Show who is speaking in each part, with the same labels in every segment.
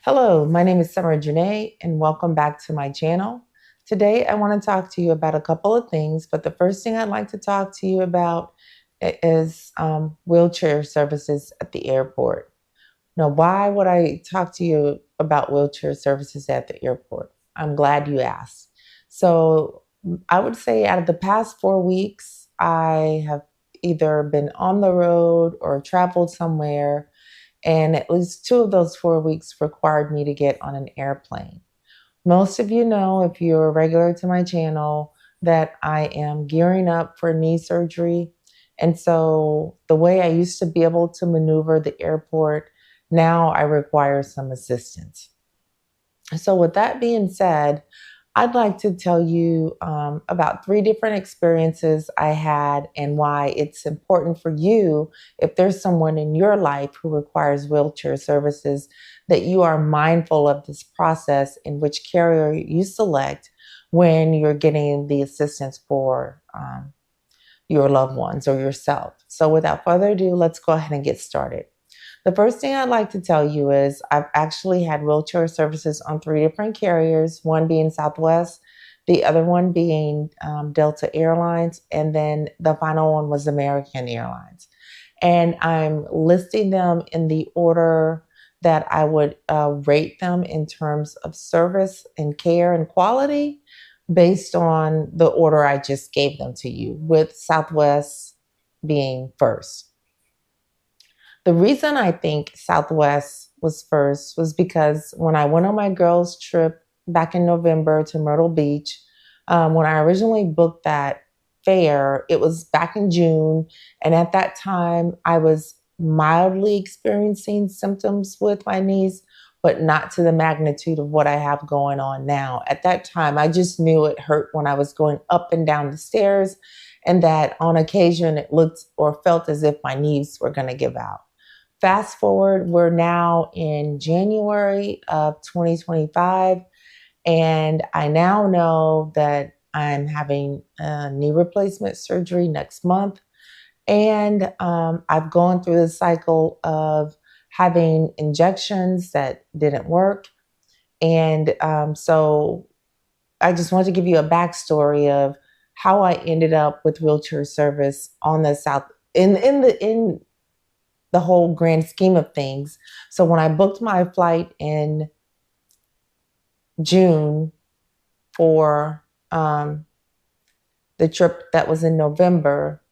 Speaker 1: Hello, my name is Summer Janae, and welcome back to my channel. Today, I want to talk to you about a couple of things, but the first thing I'd like to talk to you about is wheelchair services at the airport. Now, why would I talk to you about wheelchair services at the airport? I'm glad you asked. So, I would say out of the past 4 weeks, I have either been on the road or traveled somewhere, and at least 2 of those 4 weeks required me to get on an airplane. Most of you know, if you're a regular to my channel, that I am gearing up for knee surgery. And so the way I used to be able to maneuver the airport, now I require some assistance. So with that being said, I'd like to tell you about 3 different experiences I had and why it's important for you, if there's someone in your life who requires wheelchair services, that you are mindful of this process in which carrier you select when you're getting the assistance for your loved ones or yourself. So without further ado, let's go ahead and get started. The first thing I'd like to tell you is I've actually had wheelchair services on 3 different carriers, one being Southwest, the other one being Delta Airlines, and then the final one was American Airlines. And I'm listing them in the order that I would rate them in terms of service and care and quality based on the order I just gave them to you, with Southwest being first. The reason I think Southwest was first was because when I went on my girls' trip back in November to Myrtle Beach, when I originally booked that fare, it was back in June. And at that time, I was mildly experiencing symptoms with my knees, but not to the magnitude of what I have going on now. At that time, I just knew it hurt when I was going up and down the stairs, and that on occasion it looked or felt as if my knees were going to give out. Fast forward, we're now in January of 2025, and I now know that I'm having knee replacement surgery next month. And I've gone through the cycle of having injections that didn't work. And so I just want to give you a backstory of how I ended up with wheelchair service on the South in the whole grand scheme of things. So when I booked my flight in June for the trip that was in November,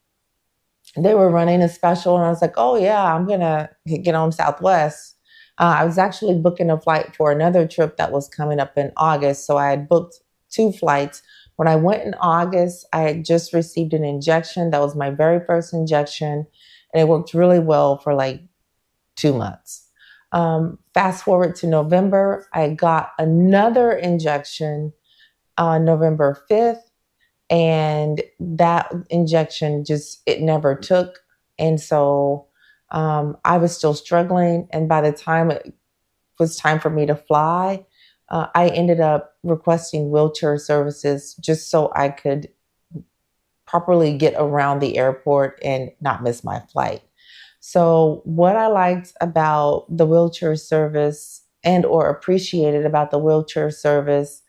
Speaker 1: they were running a special, and I was like, oh yeah, I'm gonna get on Southwest. I was actually booking a flight for another trip that was coming up in August, so I had booked 2 flights. When I went in August, I had just received an injection. That was my very first injection, and it worked really well for like 2 months. Fast forward to November, I got another injection on November 5th, and that injection it never took. And so I was still struggling. And by the time it was time for me to fly, I ended up requesting wheelchair services just so I could properly get around the airport and not miss my flight. So what I liked about the wheelchair service and or appreciated about the wheelchair service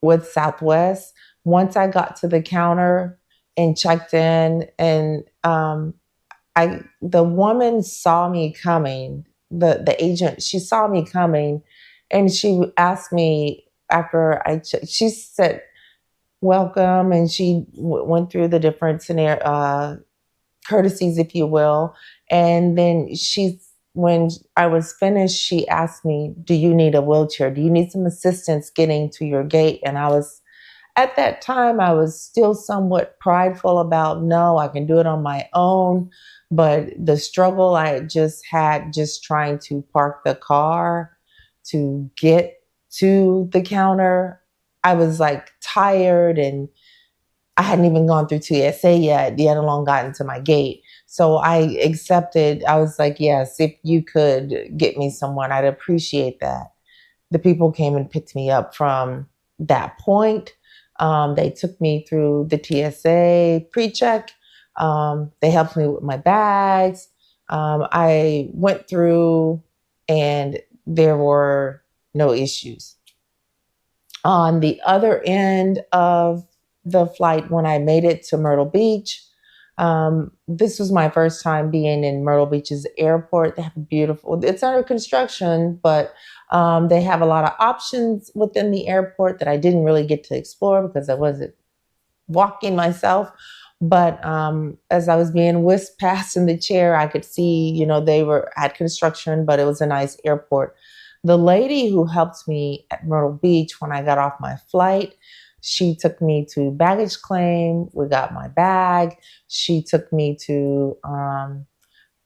Speaker 1: with Southwest, once I got to the counter and checked in, and the woman saw me coming, the agent, she saw me coming, and she asked me after she said, welcome, and she went through the different courtesies, if you will. And then when I was finished, she asked me, do you need a wheelchair? Do you need some assistance getting to your gate? And at that time, I was still somewhat prideful about, no, I can do it on my own. But the struggle I just had just trying to park the car to get to the counter, I was like tired, and I hadn't even gone through TSA yet, alone gotten to my gate. So I accepted. I was like, yes, if you could get me someone, I'd appreciate that. The people came and picked me up from that point. They took me through the TSA pre-check. They helped me with my bags. I went through and there were no issues. On the other end of the flight, when I made it to Myrtle Beach, this was my first time being in Myrtle Beach's airport. They have a beautiful, it's under construction, but they have a lot of options within the airport that I didn't really get to explore because I wasn't walking myself. But as I was being whisked past in the chair, I could see, you know, they were at construction, but it was a nice airport. The lady who helped me at Myrtle Beach when I got off my flight, she took me to baggage claim. We got my bag. She took me to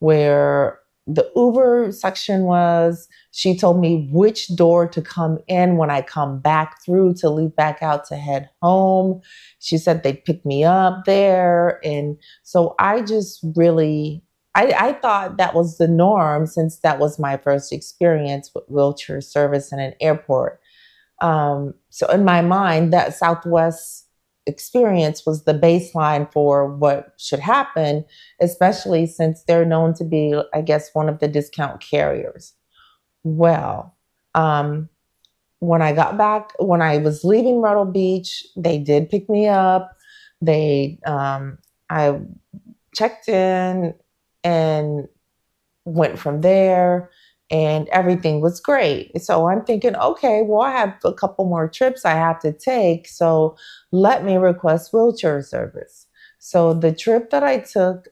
Speaker 1: where the Uber section was. She told me which door to come in when I come back through to leave back out to head home. She said they'd pick me up there. And so I just really, I thought that was the norm since that was my first experience with wheelchair service in an airport. So in my mind, that Southwest experience was the baseline for what should happen, especially since they're known to be, I guess, one of the discount carriers. Well, when I got back, when I was leaving Myrtle Beach, they did pick me up. I checked in and went from there, and everything was great. So I'm thinking, okay, well, I have a couple more trips I have to take, so let me request wheelchair service. So the trip that I took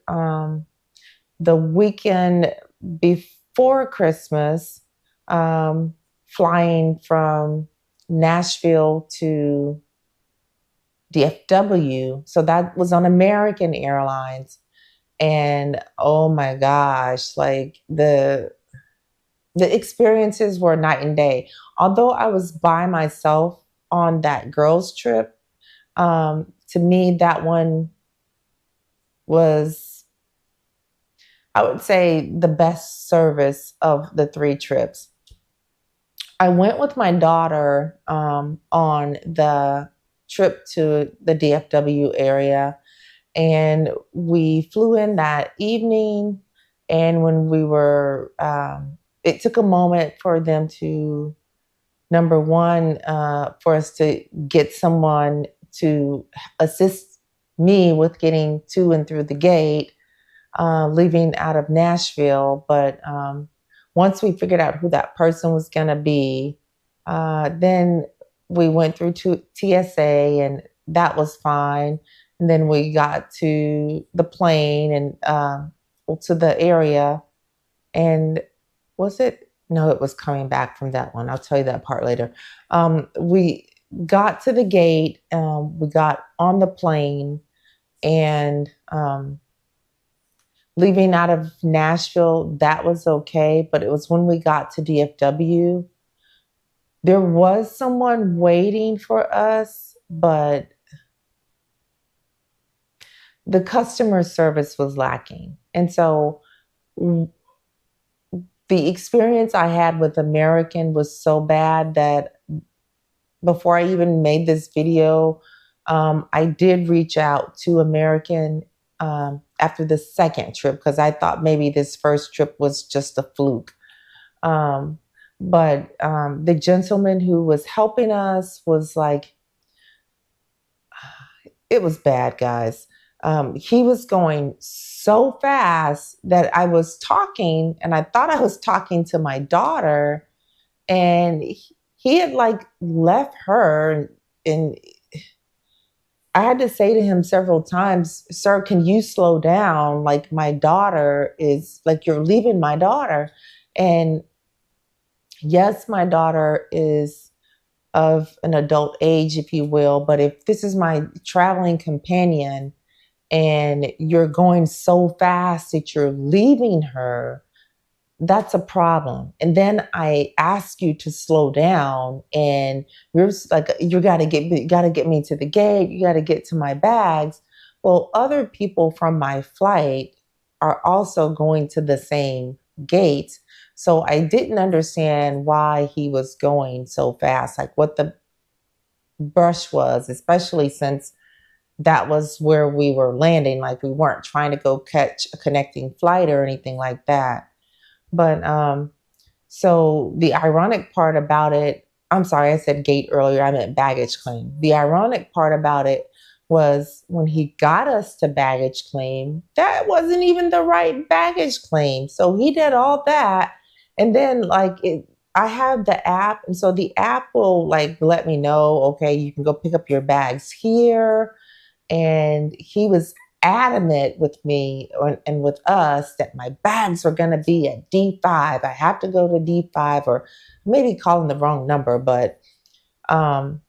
Speaker 1: the weekend before Christmas, flying from Nashville to DFW, so that was on American Airlines. And oh my gosh, like the experiences were night and day. Although I was by myself on that girls' trip, to me, that one was, I would say, the best service of the 3 trips. I went with my daughter on the trip to the DFW area, and we flew in that evening. And when we were, it took a moment for them to, number one, for us to get someone to assist me with getting to and through the gate, leaving out of Nashville. But once we figured out who that person was going to be, then we went through to TSA, and that was fine. And then we got to the plane and to the area. And was it? No, it was coming back from that one. I'll tell you that part later. We got to the gate. We got on the plane, and leaving out of Nashville, that was okay. But it was when we got to DFW, there was someone waiting for us, but the customer service was lacking. And so the experience I had with American was so bad that before I even made this video, I did reach out to American after the second trip, because I thought maybe this first trip was just a fluke. But the gentleman who was helping us was like, it was bad, guys. He was going so fast that I was talking, and I thought I was talking to my daughter, and he had like left her, and I had to say to him several times, "Sir, can you slow down? Like, my daughter is, like, you're leaving my daughter." And yes, my daughter is of an adult age, if you will, but if this is my traveling companion and you're going so fast that you're leaving her, that's a problem. And then I ask you to slow down, and you're like, you gotta get me to the gate, you gotta get to my bags. Well, other people from my flight are also going to the same gate. So I didn't understand why he was going so fast, like what the brush was, especially since that was where we were landing. Like, we weren't trying to go catch a connecting flight or anything like that. But So the ironic part about it, I'm sorry, I said gate earlier, I meant baggage claim. The ironic part about it was when he got us to baggage claim, that wasn't even the right baggage claim. So he did all that. And then I have the app. And so the app will like let me know, okay, you can go pick up your bags here. And he was adamant with me and with us that my bags were going to be at D5. I have to go to D5, or maybe calling the wrong number, but um,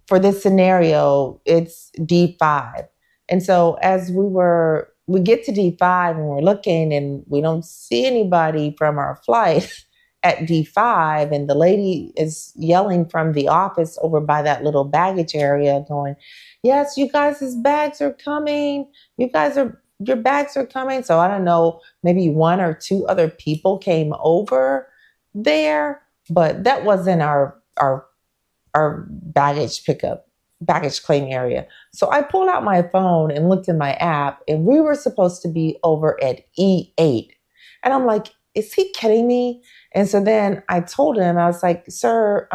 Speaker 1: for this scenario, it's D5. And so as we get to D5 and we're looking and we don't see anybody from our flight at D5, and the lady is yelling from the office over by that little baggage area going, yes, you guys' bags are coming. Your bags are coming. So I don't know, maybe one or two other people came over there, but that wasn't our baggage claim area. So I pulled out my phone and looked in my app, and we were supposed to be over at E8. And I'm like, is he kidding me? And so then I told him, I was like, sir,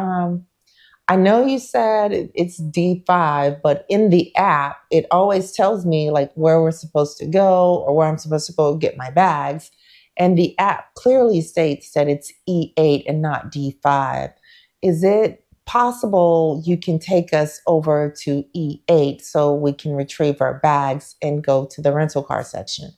Speaker 1: I know you said it's D5, but in the app, it always tells me like where we're supposed to go or where I'm supposed to go get my bags. And the app clearly states that it's E8 and not D5. Is it possible you can take us over to E8 so we can retrieve our bags and go to the rental car section?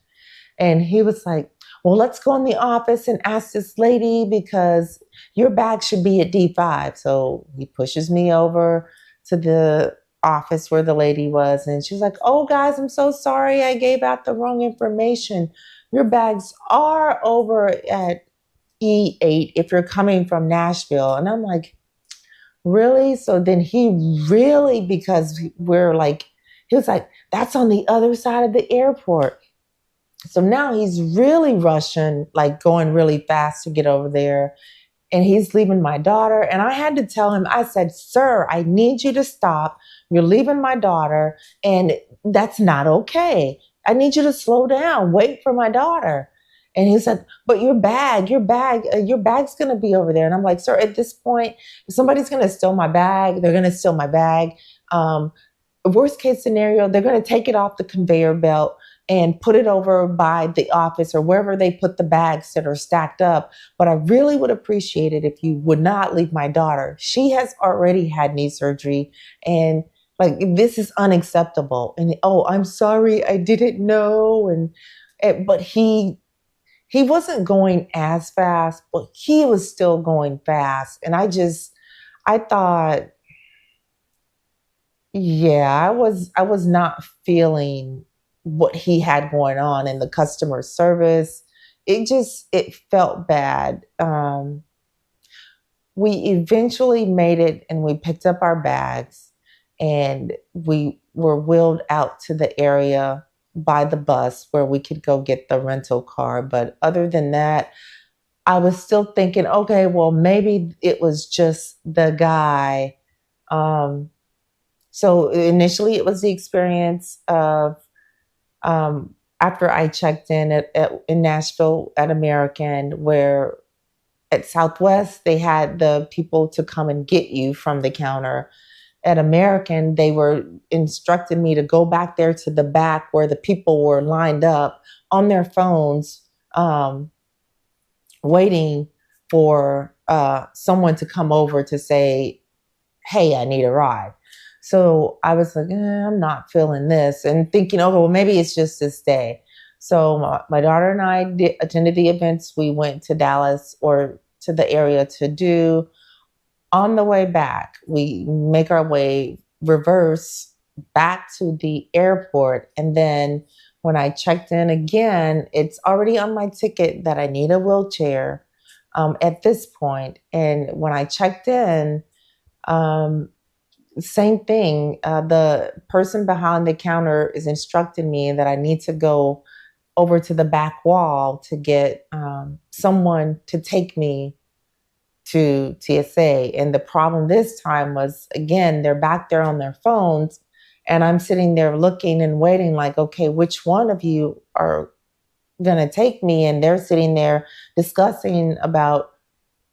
Speaker 1: And he was like, well, let's go in the office and ask this lady because your bag should be at D5. So he pushes me over to the office where the lady was. And she's like, oh, guys, I'm so sorry. I gave out the wrong information. Your bags are over at E8 if you're coming from Nashville. And I'm like, really? So then he really, because we're like, he was like, that's on the other side of the airport. So now he's really rushing, like going really fast to get over there. And he's leaving my daughter. And I had to tell him, I said, sir, I need you to stop. You're leaving my daughter. And that's not okay. I need you to slow down. Wait for my daughter. And he said, but your bag's going to be over there. And I'm like, sir, at this point, if somebody's going to steal my bag, they're going to steal my bag. Worst case scenario, they're going to take it off the conveyor belt and put it over by the office or wherever they put the bags that are stacked up. But I really would appreciate it if you would not leave my daughter. She has already had knee surgery, and like, this is unacceptable. And, oh, I'm sorry, I didn't know. But he wasn't going as fast, but he was still going fast. And I thought, yeah, I was not feeling what he had going on in the customer service. It felt bad. We eventually made it and we picked up our bags and we were wheeled out to the area by the bus where we could go get the rental car. But other than that, I was still thinking, okay, well, maybe it was just the guy. So initially it was the experience of after I checked in in Nashville at American, where at Southwest, they had the people to come and get you from the counter. At American, they were instructing me to go back there to the back where the people were lined up on their phones, waiting for someone to come over to say, hey, I need a ride. So I was like, I'm not feeling this, and thinking, okay, well, maybe it's just this day. So my daughter and I attended the events. We went to Dallas or to the area to do. On the way back, we make our way reverse back to the airport. And then when I checked in again, it's already on my ticket that I need a wheelchair at this point. And when I checked in, same thing. The person behind the counter is instructing me that I need to go over to the back wall to get someone to take me to TSA. And the problem this time was, again, they're back there on their phones, and I'm sitting there looking and waiting like, okay, which one of you are going to take me? And they're sitting there discussing about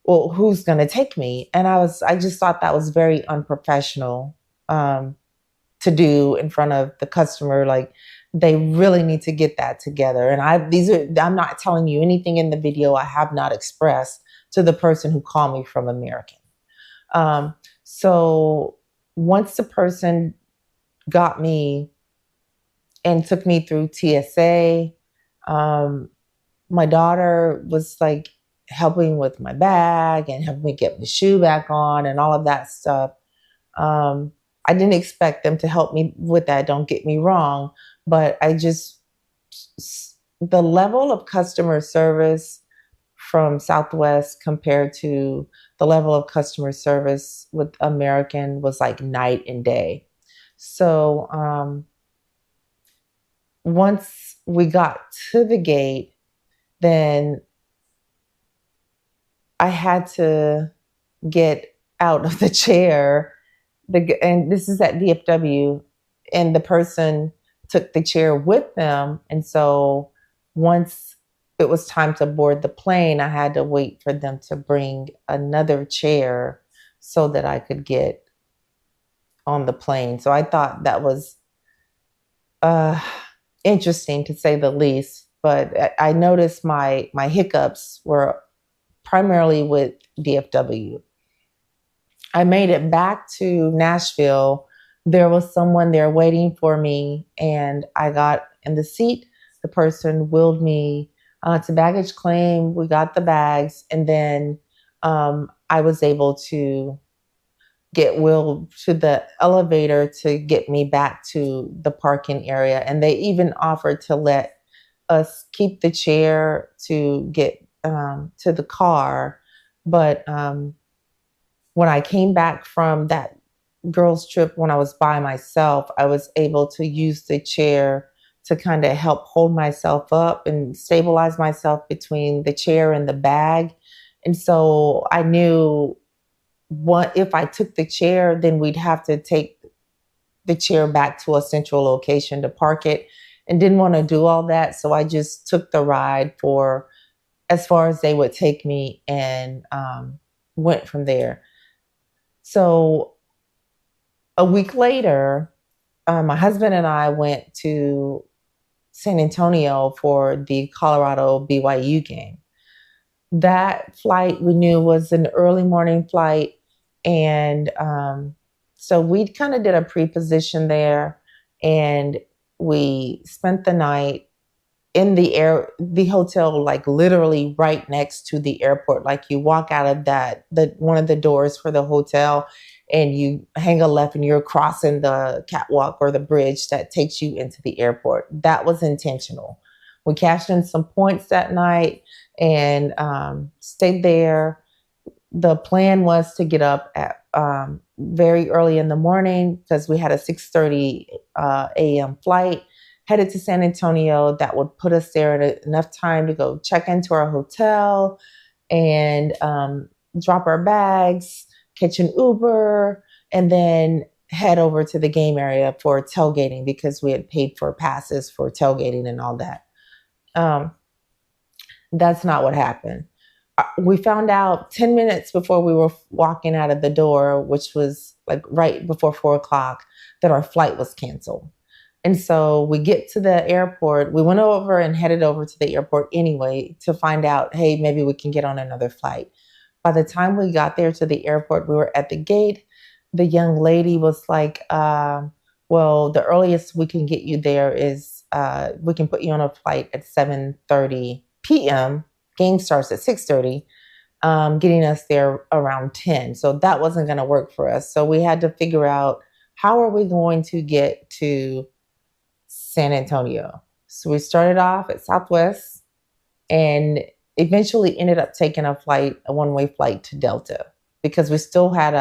Speaker 1: well, who's going to take me? And I just thought that was very unprofessional to do in front of the customer. Like, they really need to get that together. And I'm not telling you anything in the video I have not expressed to the person who called me from American. So once the person got me and took me through TSA, my daughter was like helping with my bag and helping me get my shoe back on and all of that stuff. I didn't expect them to help me with that, don't get me wrong, but the level of customer service from Southwest compared to the level of customer service with American was like night and day. So once we got to the gate, then I had to get out of the chair. And this is at DFW, and the person took the chair with them. And so once it was time to board the plane, I had to wait for them to bring another chair so that I could get on the plane. So I thought that was interesting, to say the least. But I noticed my hiccups were primarily with DFW. I made it back to Nashville. There was someone there waiting for me, and I got in the seat. The person wheeled me to baggage claim. We got the bags, and then I was able to get wheeled to the elevator to get me back to the parking area. And they even offered to let us keep the chair to get to the car. But when I came back from that girls' trip, when I was by myself, I was able to use the chair to kind of help hold myself up and stabilize myself between the chair and the bag. And so I knew if I took the chair, then we'd have to take the chair back to a central location to park it, and didn't want to do all that. So I just took the ride for as far as they would take me, and went from there. So a week later, my husband and I went to San Antonio for the Colorado BYU game. That flight we knew was an early morning flight. And so we kind of did a pre-position there, and we spent the night in the hotel, like literally right next to the airport. Like, you walk out of one of the doors for the hotel, and you hang a left and you're crossing the catwalk or the bridge that takes you into the airport. That was intentional. We cashed in some points that night and stayed there. The plan was to get up at very early in the morning, because we had a 6:30 a.m. flight headed to San Antonio that would put us there at enough time to go check into our hotel and drop our bags, catch an Uber, and then head over to the game area for tailgating, because we had paid for passes for tailgating and all that. That's not what happened. We found out 10 minutes before we were walking out of the door, which was like right before 4:00, that our flight was canceled. And so we get to the airport. We went over and headed over to the airport anyway to find out, hey, maybe we can get on another flight. By the time we got there to the airport, we were at the gate. The young lady was like, well, the earliest we can get you there is we can put you on a flight at 7:30 p.m. Game starts at 6:30, getting us there around 10. So that wasn't going to work for us. So we had to figure out, how are we going to get to San Antonio? So we started off at Southwest and eventually ended up taking a one-way flight to Delta, because we still had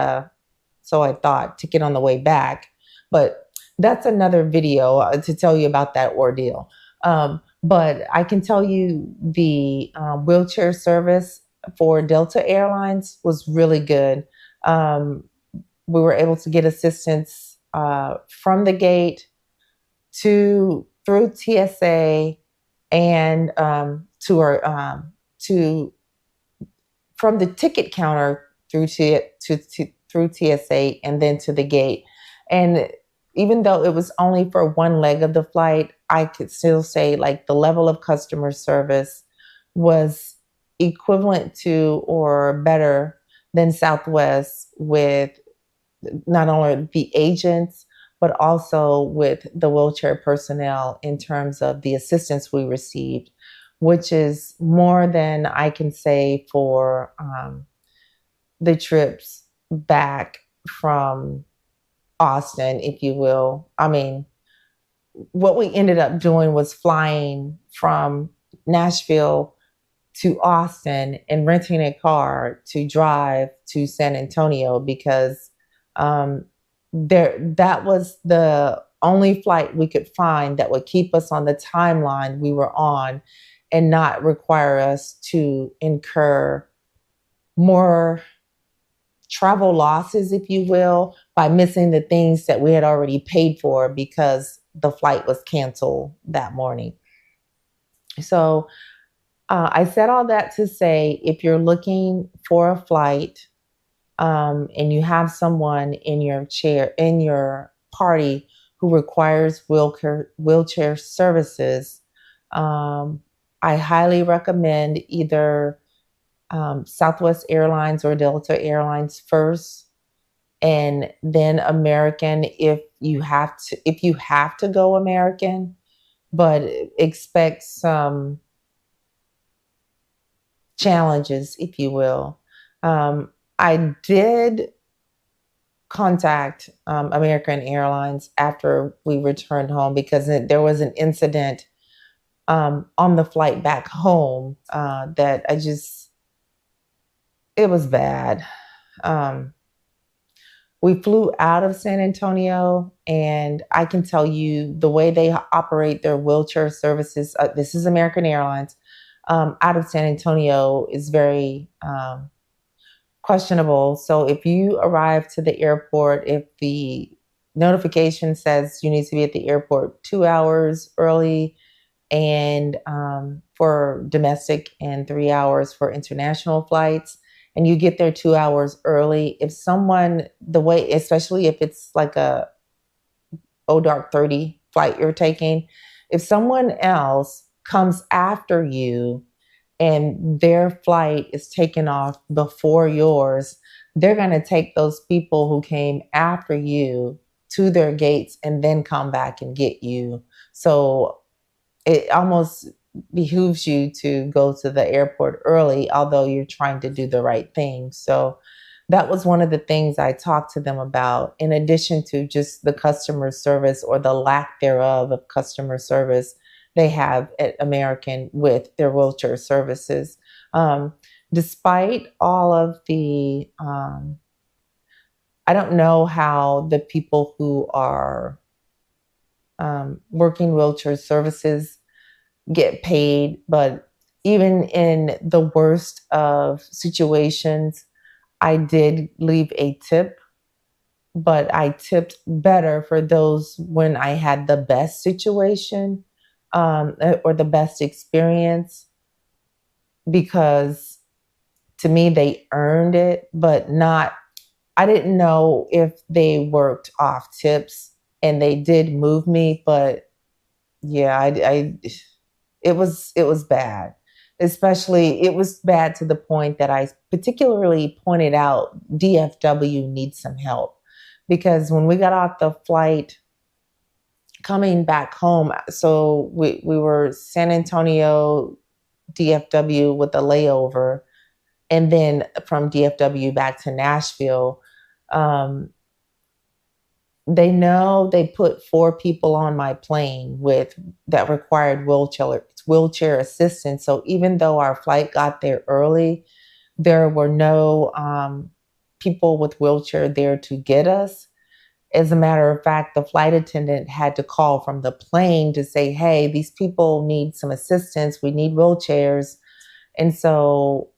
Speaker 1: so I thought, ticket on the way back. But that's another video to tell you about that ordeal. But I can tell you the wheelchair service for Delta Airlines was really good. We were able to get assistance from the gate through TSA and for from the ticket counter through through TSA and then to the gate. And even though it was only for one leg of the flight, I could still say like the level of customer service was equivalent to or better than Southwest, with not only the agents, but also with the wheelchair personnel in terms of the assistance we received, which is more than I can say for the trips back from Austin, if you will. I mean, what we ended up doing was flying from Nashville to Austin and renting a car to drive to San Antonio, because that was the only flight we could find that would keep us on the timeline we were on and not require us to incur more travel losses, if you will, by missing the things that we had already paid for because the flight was canceled that morning. So I said all that to say, if you're looking for a flight and you have someone in your party who requires wheelchair services, I highly recommend either Southwest Airlines or Delta Airlines first, and then American if you have to go American, but expect some challenges, if you will. I did contact American Airlines after we returned home because there was an incident on the flight back home that it was bad. We flew out of San Antonio, and I can tell you the way they operate their wheelchair services, this is American Airlines, out of San Antonio is very questionable. So if you arrive to the airport, if the notification says you need to be at the airport 2 hours early, and for domestic and 3 hours for international flights, and you get there 2 hours early, especially if it's like a dark 30 flight you're taking, if someone else comes after you and their flight is taken off before yours, they're going to take those people who came after you to their gates and then come back and get you. So it almost behooves you to go to the airport early, although you're trying to do the right thing. So that was one of the things I talked to them about, in addition to just the customer service or the lack thereof of customer service they have at American with their wheelchair services. Despite all of the, I don't know how the people who are working wheelchair services get paid, but even in the worst of situations, I did leave a tip, but I tipped better for those when I had the best situation or the best experience, because to me they earned it, but I didn't know if they worked off tips, and they did move me, but yeah, it was bad. Especially, it was bad to the point that I particularly pointed out DFW needs some help, because when we got off the flight coming back home, so we were San Antonio, DFW with a layover, and then from DFW back to Nashville. They know they put 4 people on my plane that required wheelchair assistance. So even though our flight got there early, there were no people with wheelchair there to get us. As a matter of fact, the flight attendant had to call from the plane to say, hey, these people need some assistance. We need wheelchairs. And so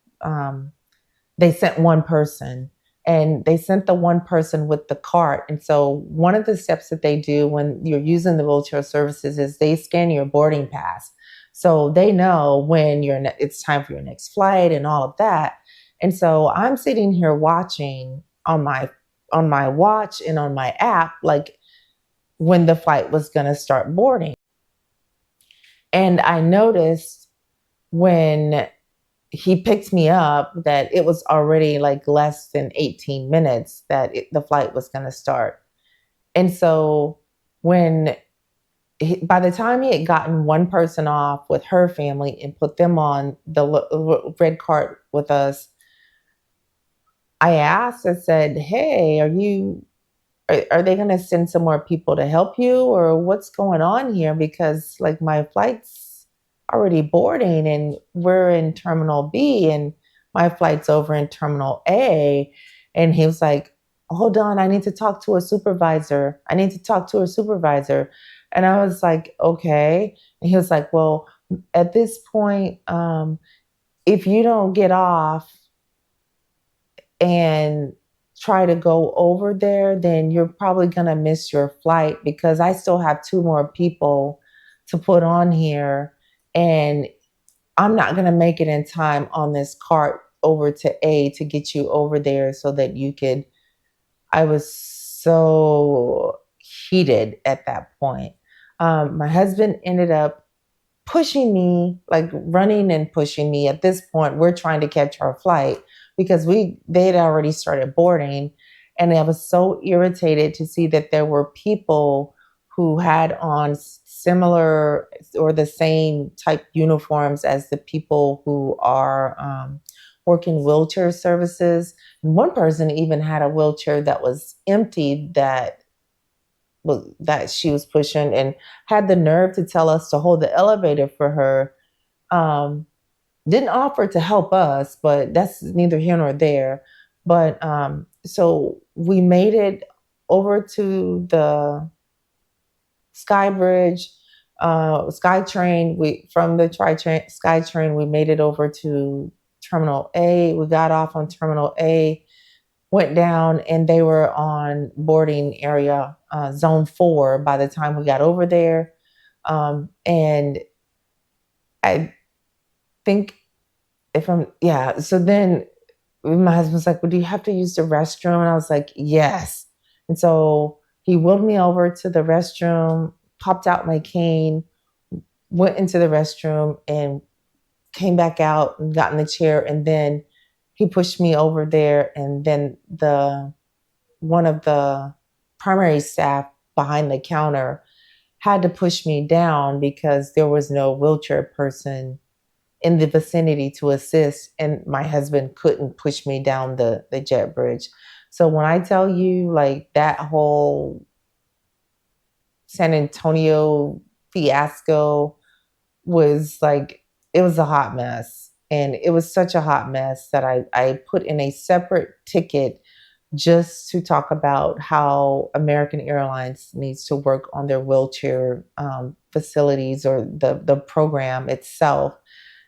Speaker 1: they sent one person. And they sent the one person with the cart. And so one of the steps that they do when you're using the wheelchair services is they scan your boarding pass. So they know when it's time for your next flight and all of that. And so I'm sitting here watching on my watch and on my app, like when the flight was going to start boarding. And I noticed when he picked me up that it was already like less than 18 minutes that the flight was going to start. And so when by the time he had gotten one person off with her family and put them on the red cart with us, I asked, I said, hey, are they going to send some more people to help you, or what's going on here? Because like my flight's already boarding and we're in terminal B and my flight's over in terminal A. And he was like, hold on, I need to talk to a supervisor. I need to talk to a supervisor. And I was like, okay. And he was like, well, at this point, if you don't get off and try to go over there, then you're probably going to miss your flight, because I still have two more people to put on here and I'm not going to make it in time on this cart over to A to get you over there so that you could. I was so heated at that point. My husband ended up pushing me, like running and pushing me. At this point, we're trying to catch our flight because they had already started boarding. And I was so irritated to see that there were people who had on similar or the same type uniforms as the people who are working wheelchair services. And one person even had a wheelchair that was empty that she was pushing, and had the nerve to tell us to hold the elevator for her. Didn't offer to help us, but that's neither here nor there. But so we made it over to the Sky Bridge, SkyTrain. From the SkyTrain, we made it over to Terminal A. We got off on Terminal A, went down, and they were on boarding area zone 4 by the time we got over there. And I think so then my husband was like, well, do you have to use the restroom? And I was like, yes. And so he wheeled me over to the restroom, popped out my cane, went into the restroom, and came back out and got in the chair. And then he pushed me over there. And then one of the primary staff behind the counter had to push me down because there was no wheelchair person in the vicinity to assist, and my husband couldn't push me down the jet bridge. So when I tell you, like, that whole San Antonio fiasco was like, it was a hot mess. And it was such a hot mess that I put in a separate ticket just to talk about how American Airlines needs to work on their wheelchair facilities, or the program itself.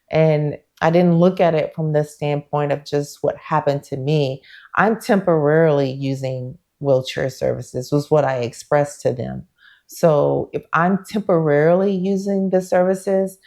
Speaker 1: And I didn't look at it from the standpoint of just what happened to me. I'm temporarily using wheelchair services, was what I expressed to them. So if I'm temporarily using the services,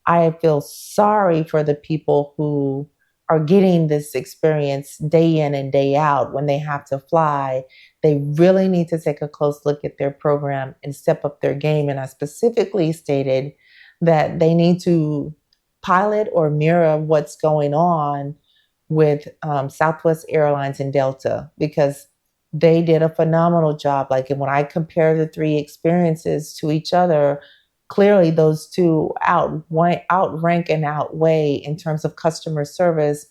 Speaker 1: I feel sorry for the people who are getting this experience day in and day out when they have to fly. They really need to take a close look at their program and step up their game. And I specifically stated that they need to pilot or mirror what's going on with Southwest Airlines and Delta, because they did a phenomenal job. Like, when I compare the three experiences to each other, clearly those two outrank and outweigh in terms of customer service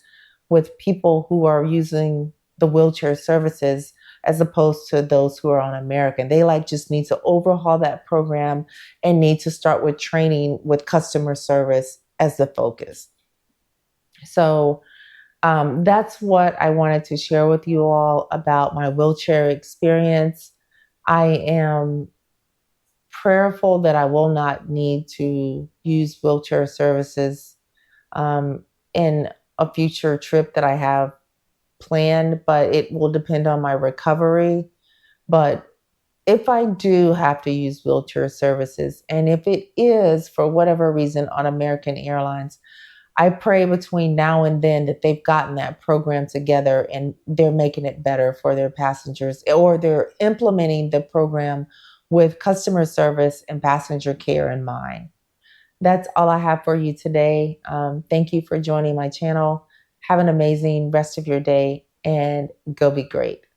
Speaker 1: with people who are using the wheelchair services as opposed to those who are on American. They just need to overhaul that program and need to start with training with customer service as the focus. So that's what I wanted to share with you all about my wheelchair experience. I am prayerful that I will not need to use wheelchair services in a future trip that I have planned, but it will depend on my recovery. But if I do have to use wheelchair services, and if it is for whatever reason on American Airlines, I pray between now and then that they've gotten that program together and they're making it better for their passengers, or they're implementing the program with customer service and passenger care in mind. That's all I have for you today. Thank you for joining my channel. Have an amazing rest of your day and go be great.